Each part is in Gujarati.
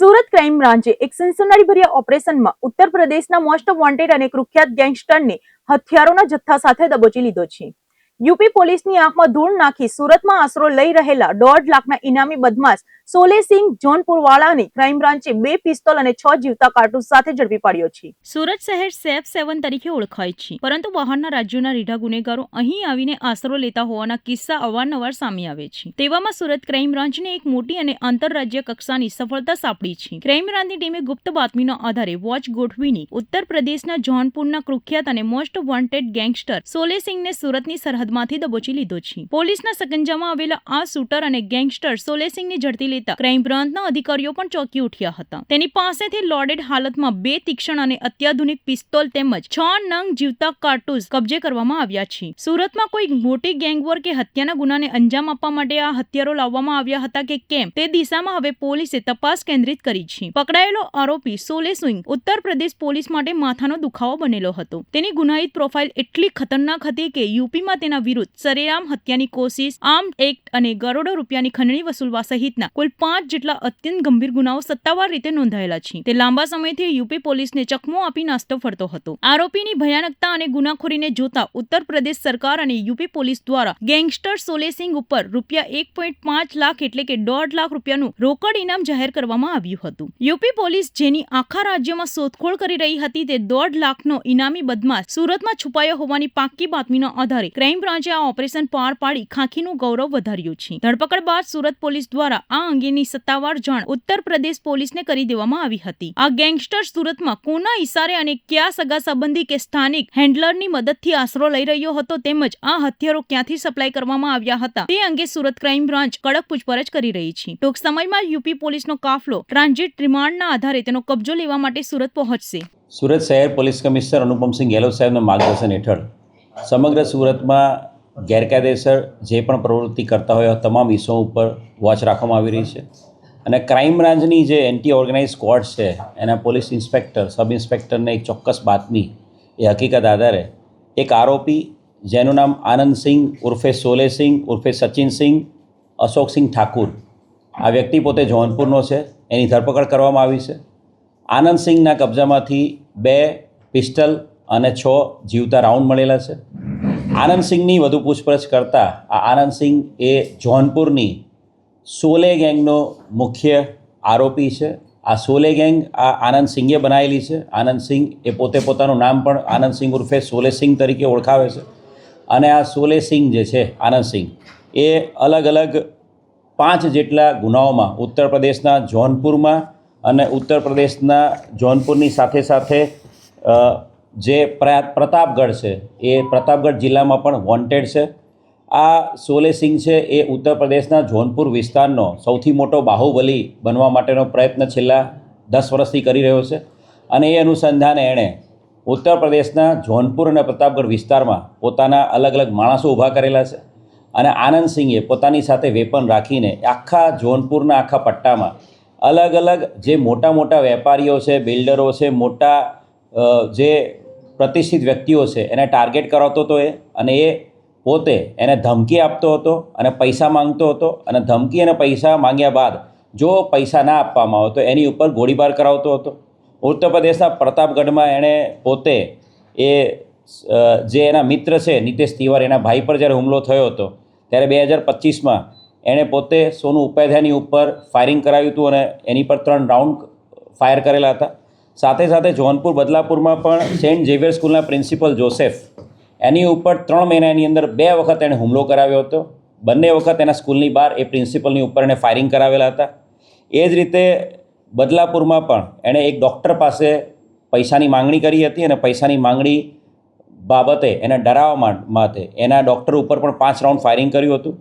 સુરત ક્રાઇમ બ્રાન્ચે એક સનસનાટીભર્યા ઓપરેશનમાં ઉત્તર પ્રદેશના મોસ્ટ વોન્ટેડ અને કુખ્યાત ગેંગસ્ટરને હથિયારોના જથ્થા સાથે દબોચી લીધો છે। યુપી પોલીસની આંખમાં ધૂળ નાખી સુરતમાં આશરો લઈ રહેલા 1.5 લાખના ઇનામી બદમાશ સોલેસિંહ જોનપુરવાળાને ક્રાઇમ બ્રાન્ચે 2 પિસ્તોલ અને 6 જીવતા કારતૂસ સાથે ઝડપી પાડ્યો છે। સુરત શહેર સેફ 7 તરીકે ઓળખાય છે, પરંતુ બહારના રાજ્યોના રીઢા ગુનેગારો અહીં આવીને આશરો લેતા હોવાના કિસ્સા અવારનવાર સામે આવે છે। તેવામાં સુરત ક્રાઇમ બ્રાન્ચને એક મોટી અને આંતરરાજ્ય કક્ષાની સફળતા સાંપડી છે। ક્રાઇમ બ્રાન્ચની ટીમે ગુપ્ત બાતમીના આધારે વોચ ગોઠવીને ઉત્તર પ્રદેશના જોનપુરના કુખ્યાત અને મોસ્ટ વોન્ટેડ ગેંગસ્ટર સોલેસિંહને સુરતની સરહદમાંથી દબોચી લીધો છે। પોલીસના સકંજામાં આવેલા આ શૂટર અને ગેંગસ્ટર સોલેસિંહને ઝડપી લેતા ક્રાઇમ બ્રાન્ચના અધિકારીઓ પણ ચોંકી ઉઠ્યા હતા। તેની પાસેથી લોડેડ હાલતમાં 2 તીક્ષ્ણ અને અત્યાધુનિક પિસ્તોલ તેમજ 6 નંગ જીવતા કારતૂસ કબજે કરવામાં આવ્યા છે। સુરતમાં કોઈ મોટી ગેંગવોર કે હત્યાના ગુનાને અંજામ આપવા માટે આ હથિયારો લાવવામાં આવ્યા હતા કે કેમ તે દિશામાં હવે પોલીસે તપાસ કેન્દ્રિત કરી છે। પકડાયેલો આરોપી સોલેસિંહ ઉત્તર પ્રદેશ પોલીસ માટે માથાનો દુખાવો બનેલો હતો। તેની ગુનાહિત પ્રોફાઇલ એટલી ખતરનાક હતી કે યુપીમાં તેના વિરુદ્ધ સરેઆમ હત્યાની કોશિશ, આર્મ્ડ એક્ટ અને કરોડો રૂપિયાની ખંડણી વસૂલવા સહિતના કુલ 5 જેટલા અત્યંત ગંભીર ગુનાઓ સત્તાવાર રીતે નોંધાયેલા છે। તે લાંબા સમયથી યુપી પોલીસને ચકમો આપી નાસ્તો ફરતો હતો। આરોપીની ભયાનકતા અને ગુનાખોરીને જોતા ઉત્તર પ્રદેશ સરકાર અને યુપી પોલીસ દ્વારા ગેંગસ્ટર સોલેસિંહ ઉપર ₹1.5 લાખ એટલે કે 1.5 લાખ રૂપિયાનું રોકડ ઇનામ જાહેર કરવામાં આવ્યું હતું। યુપી પોલીસ જેની આખા રાજ્યમાં શોધખોળ કરી રહી હતી તે 1.5 લાખનો ઇનામી બદમાશ સુરતમાં છુપાયો હોવાની પાક્કી બાતમીના આધારે ક્રાઇમ બ્રાન્ચે આ ઓપરેશન પાર પાડી ખાખીનું ગૌરવ વધાર્યું છે। ધરપકડ બાદ સુરત પોલીસ દ્વારા આ અંગેની સત્તાવાર જાણ ઉત્તર પ્રદેશ પોલીસને કરી દેવામાં આવી હતી। આ ગેંગસ્ટર સુરતમાં કોના ઇશારે અને કયા સગા સંબંધી કે સ્થાનિક હેન્ડલરની મદદથી આશરો લઈ રહ્યો હતો તેમજ આ હથિયારો ક્યાંથી સપ્લાય કરવામાં આવ્યા હતા તે અંગે સુરત ક્રાઇમ બ્રાન્ચ કડક પૂછપરછ કરી રહી છે। ટૂંક સમયમાં યુપી પોલીસનો કાફલો ટ્રાન્ઝિટ રિમાન્ડના આધારે તેનો કબજો લેવા માટે સુરત પહોંચશે। સુરત શહેર પોલીસ કમિશનર અનુપમસિંહ ગેહલોત સાહેબના માર્ગદર્શન હેઠળ સમગ્ર સુરતમાં ગેરકાયદેસર જે પણ પ્રવૃત્તિ કરતા હોય તમામ વિષયો ઉપર વોચ રાખવામાં આવી રહી છે અને ક્રાઇમ બ્રાન્ચની જે એન્ટી ઓર્ગેનાઇઝ સ્ક્વોડ છે એના પોલીસ ઇન્સ્પેક્ટર, સબ ઇન્સ્પેક્ટરને એક ચોક્કસ બાતમી એ હકીકત આધારે એક આરોપી જેનું નામ આનંદસિંહ ઉર્ફે સોલેસિંહ ઉર્ફે સચિનસિંહ અશોકસિંહ ઠાકુર, આ વ્યક્તિ પોતે જોનપુરનો છે, એની ધરપકડ કરવામાં આવી છે। આનંદસિંહના કબજામાંથી 2 પિસ્ટલ અને 6 જીવતા રાઉન્ડ મળેલા છે। આનંદસિંહની વધુ પૂછપરછ કરતાં આ આનંદસિંહ એ જોનપુરની સોલે ગેંગનો મુખ્ય આરોપી છે। આ સોલે ગેંગ આ આનંદસિંહે બનાવેલી છે। આનંદસિંહ એ પોતે પોતાનું નામ પણ આનંદસિંહ ઉર્ફે સોલેસિંહ તરીકે ઓળખાવે છે અને આ સોલેસિંહ જે છે આનંદસિંહ એ અલગ અલગ 5 જેટલા ગુનાઓમાં ઉત્તર પ્રદેશના જોનપુરમાં અને ઉત્તર પ્રદેશના જોનપુરની સાથે સાથે જે પ્રતાપગઢ છે એ પ્રતાપગઢ જિલ્લામાં પણ વોન્ટેડ છે। આ સોલેસિંહ છે એ ઉત્તર પ્રદેશના જોનપુર વિસ્તારનો સૌથી મોટો બાહુબલી બનવા માટેનો પ્રયત્ન છેલ્લા 10 વર્ષથી કરી રહ્યો છે અને એ અનુસંધાને એણે ઉત્તર પ્રદેશના જોનપુર અને પ્રતાપગઢ વિસ્તારમાં પોતાના અલગ અલગ માણસો ઊભા કરેલા છે અને આનંદસિંહે પોતાની સાથે વેપન રાખીને આખા જોનપુરના આખા પટ્ટામાં અલગ અલગ જે મોટા મોટા વેપારીઓ છે, બિલ્ડરો છે, મોટા જે પ્રતિષ્ઠિત વ્યક્તિઓ છે એને ટાર્ગેટ કરાવતો હતો અને એ પોતે એને ધમકી આપતો હતો અને પૈસા માંગતો હતો અને ધમકી અને પૈસા માંગ્યા બાદ જો પૈસા ના આપવામાં આવે તો એની ઉપર ગોળીબાર કરાવતો હતો। ઉત્તર પ્રદેશના પ્રતાપગઢમાં એણે પોતે એ જે એના મિત્ર છે નીતેશ તિવારી, એના ભાઈ પર જ્યારે હુમલો થયો હતો ત્યારે 2025માં એણે પોતે સોનુ ઉપાધ્યાયની ઉપર ફાયરિંગ કરાવ્યું હતું અને એની પર 3 રાઉન્ડ ફાયર કરેલા હતા। સાથે સાથે જોનપુર બદલાપુરમાં પણ સેન્ટ ઝેવિયર સ્કૂલના પ્રિન્સિપલ જોસેફ એની ઉપર 3 મહિનાની અંદર 2 વખત એણે હુમલો કરાવ્યો હતો। બંને વખત એના સ્કૂલની બહાર એ પ્રિન્સિપલની ઉપર એણે ફાયરિંગ કરાવેલા હતા। એ જ રીતે બદલાપુરમાં પણ એણે એક ડૉક્ટર પાસે પૈસાની માંગણી કરી હતી અને પૈસાની માંગણી બાબતે એને ડરાવવા માટે એના ડૉક્ટર ઉપર પણ 5 રાઉન્ડ ફાયરિંગ કર્યું હતું।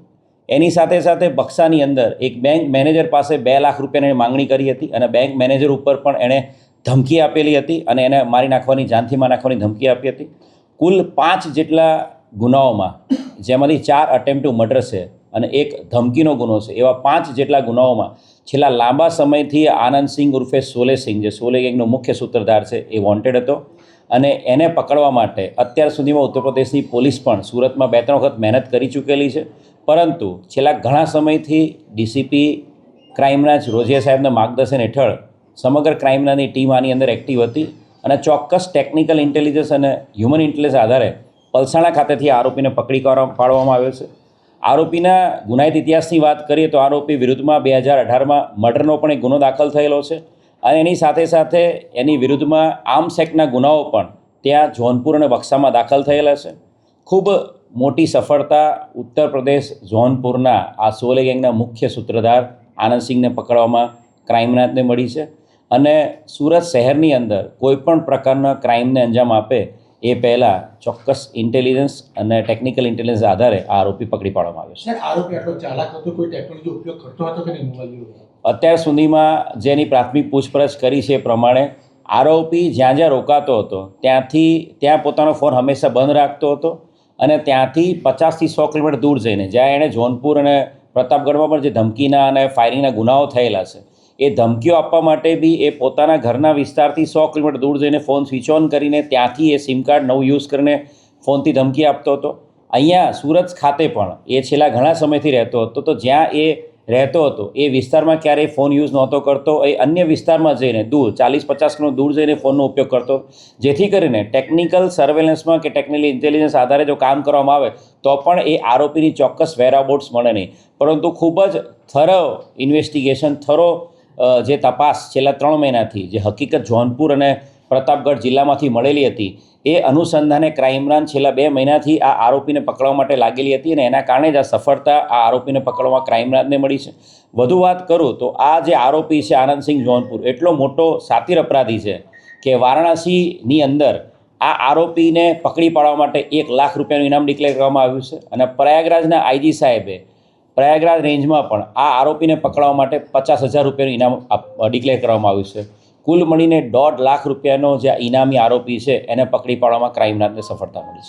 એની સાથે સાથે બક્સાની અંદર એક બેંક મેનેજર પાસે 2 લાખ રૂપિયાની માંગણી કરી હતી અને બેંક મેનેજર ઉપર પણ એણે ધમકી આપેલી હતી અને એને મારી નાખવાની, જાનથી મારી નાખવાની ધમકી આપી હતી। કુલ 5 જેટલા ગુનાઓમાં જેમાંથી 4 અટેમ્પ્ટ ટુ મર્ડર છે અને 1 ધમકીનો ગુનો છે, એવા 5 જેટલા ગુનાઓમાં છેલ્લા લાંબા સમયથી આનંદસિંહ ઉર્ફે સોલેસિંહ જે સોલે ગેંગનો મુખ્ય સૂત્રધાર છે એ વોન્ટેડ હતો અને એને પકડવા માટે અત્યાર સુધીમાં ઉત્તર પ્રદેશની પોલીસ પણ સુરતમાં 2-3 વખત મહેનત કરી ચૂકેલી છે, પરંતુ છેલ્લા ઘણા સમયથી ડીસીપી ક્રાઇમ બ્રાન્ચ રોજિયા સાહેબના માર્ગદર્શન હેઠળ સમગ્ર ક્રાઇમની ટીમ આની અંદર એક્ટિવ હતી અને ચોક્કસ ટેકનિકલ ઇન્ટેલિજન્સ અને હ્યુમન ઇન્ટેલિજન્સ આધારે પલસાણા ખાતેથી આરોપીને પકડી પાડવામાં આવ્યો છે. આરોપીના ગુનાહિત ઇતિહાસની વાત કરીએ તો આરોપી વિરુદ્ધમાં 2018માં મર્ડરનો પણ એક ગુનો દાખલ થયેલો છે અને એની સાથે સાથે એની વિરુદ્ધમાં આર્મ્સ એક્ટના ગુનાઓ પણ ત્યાં જોનપુર અને બક્સામાં દાખલ થયેલા છે. ખૂબ મોટી સફળતા ઉત્તર પ્રદેશ જોનપુરના આ સોલે ગેંગના મુખ્ય સૂત્રધાર આનંદસિંહને પકડવામાં ક્રાઇમ બ્રાન્ચને મળી છે અને સુરત શહેરની અંદર કોઈપણ પ્રકારના ક્રાઇમને અંજામ આપે એ પહેલાં ચોક્કસ ઇન્ટેલિજન્સ અને ટેકનિકલ ઇન્ટેલિજન્સ આધારે આ આરોપી પકડી પાડવામાં આવ્યો છે. સર, આરોપી આટલો ચાલાક હતો, કોઈ ટેકનોલોજી ઉપયોગ કરતો હતો કે નહીં મોબાઈલ? અત્યાર સુધીમાં જેની પ્રાથમિક પૂછપરછ કરી છે એ પ્રમાણે આરોપી જ્યાં જ્યાં રોકાતો હતો ત્યાં પોતાનો ફોન હંમેશા બંધ રાખતો હતો અને ત્યાંથી 50થી 100 કિલોમીટર દૂર જઈને જ્યાં એણે જોનપુર અને પ્રતાપગઢમાં પણ જે ધમકીના અને ફાયરિંગના ગુનાઓ થયેલા છે એ ધમકીઓ આપવા માટે બી એ પોતાના ઘરના વિસ્તારથી 100 કિલોમીટર દૂર જઈને ફોન સ્વિચ ઓન કરીને ત્યાંથી એ સિમ કાર્ડ નવું યુઝ કરીને ફોનથી ધમકી આપતો હતો. અહીંયા સુરત ખાતે પણ એ છેલ્લા ઘણા સમયથી રહેતો હતો, તો જ્યાં એ રહેતો હતો એ વિસ્તારમાં ક્યારેય ફોન યુઝ નહોતો કરતો. એ અન્ય વિસ્તારમાં જઈને દૂર 40-50 કિલોમીટર દૂર જઈને ફોનનો ઉપયોગ કરતો, જેથી કરીને ટેકનિકલ સર્વેલન્સમાં કે ટેકનિકલ ઇન્ટેલિજન્સ આધારે જો કામ કરવામાં આવે તો પણ એ આરોપીની ચોક્કસ વેરાબાઉટ્સ મળે નહીં. પરંતુ ખૂબ જ થરો ઇન્વેસ્ટિગેશન, જે તપાસ છેલ્લા 3 મહિનાથી જે હકીકત જોનપુર અને પ્રતાપગઢ જિલ્લામાંથી મળેલી હતી એ અનુસંધાને ક્રાઇમ બ્રાન્ચ છેલ્લા 2 મહિનાથી આ આરોપીને પકડવા માટે લાગેલી હતી અને એના કારણે જ આ સફળતા આ આરોપીને પકડવામાં ક્રાઇમ બ્રાન્ચને મળી છે. વધુ વાત કરું તો આ જે આરોપી છે આનંદસિંહ જોનપુર એટલો મોટો સાતીર અપરાધી છે કે વારાણસીની અંદર આ આરોપીને પકડી પાડવા માટે 1 લાખ રૂપિયાનું ઇનામ ડિક્લેર કરવામાં આવ્યું છે અને પ્રયાગરાજના આઈજી સાહેબે પ્રયાગરાજ રેન્જમાં પણ આ આરોપીને પકડવા માટે 50,000 રૂપિયાનું ઇનામ ડિક્લેર કરવામાં આવ્યું છે. કુલ મળીને 1.5 લાખ રૂપિયાનો જે ઇનામી આરોપી છે એને પકડી પાડવામાં ક્રાઇમ બ્રાન્ચને સફળતા મળી છે.